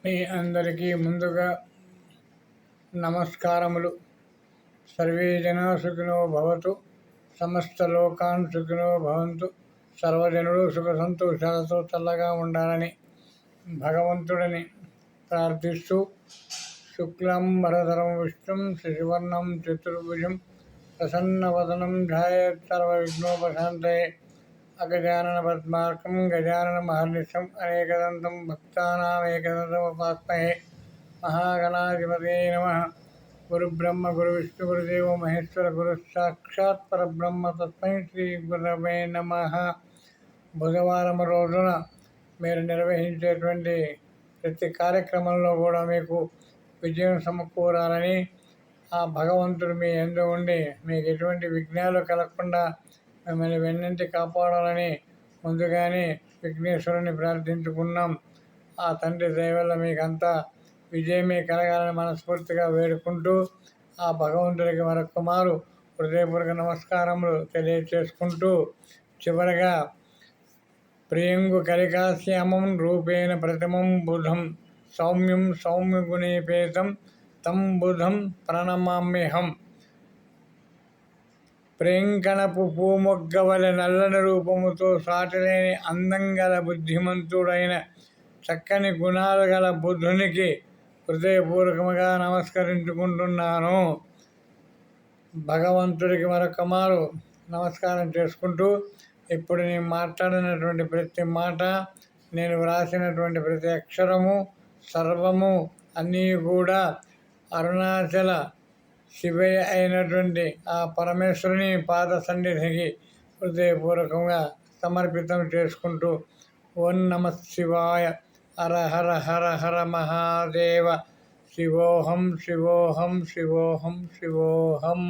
మీ అందరికీ ముందుగా నమస్కారములు. సర్వే జనా సుఖినో భవతు, సమస్త లోకాన్ సుఖినో భవంతు. సర్వజనులు సుఖ సంతోషాలతో చల్లగా ఉండాలని భగవంతుడిని ప్రార్థిస్తూ, శుక్లం వరదరం విష్ణుం శశివర్ణం చతుర్భుజం ప్రసన్నవదనం ధ్యాయేత్ సర్వవిఘ్నోపశాంతయే. అగజానన పద్మార్కం గజానన మహర్నిశం అనేకదంతం భక్తానామేకదంతముపాస్మహే. మహాగణాధిపతే నమః. గురుబ్రహ్మ గురువిష్ణు గురుదేవో మహేశ్వర గురు సాక్షాత్ పరబ్రహ్మ తస్మై శ్రీ గురవే నమః. బుధవారం రోజున మీరు నిర్వహించేటువంటి ప్రతి కార్యక్రమంలో కూడా మీకు విజయం సమకూరాలని, ఆ భగవంతుడు మీ యందు ఉండి మీకు ఎటువంటి విఘ్నాలు కలగకుండా మిమ్మల్ని వెన్నంటి కాపాడాలని ముందుగానే విఘ్నేశ్వరుని ప్రార్థించుకున్నాం. ఆ తండ్రి దయ వల్ల మీకంతా విజయమే కలగాలని మనస్ఫూర్తిగా వేడుకుంటూ, ఆ భగవంతుడికి మరొక మారు హృదయపూర్వక నమస్కారములు తెలియచేసుకుంటూ, చివరగా ప్రియంగు కలికాశ్యామం రూపేణ ప్రతిమం బుధం సౌమ్యం సౌమ్యగుణేపేతం తం బుధం ప్రణమామ్యహం. ప్రియంకణపు పూమొగ్గవలె నల్లని రూపముతో సాటిలేని అందంగల బుద్ధిమంతుడైన చక్కని గుణాలు గల బుద్ధునికి హృదయపూర్వకముగా నమస్కరించుకుంటున్నాను. భగవంతుడికి మరొక మారు నమస్కారం చేసుకుంటూ, ఇప్పుడు నేను మాట్లాడినటువంటి ప్రతి మాట, నేను వ్రాసినటువంటి ప్రతి అక్షరము, సర్వము అన్నీ కూడా అరుణాచల శివయ్య అయినటువంటి ఆ పరమేశ్వరుని పాద సన్నిధికి హృదయపూర్వకంగా సమర్పితం చేసుకుంటూ, ఓం నమ శివాయ, హర హర హర హర మహాదేవ, శివోహం శివోహం శివోహం శివోహం.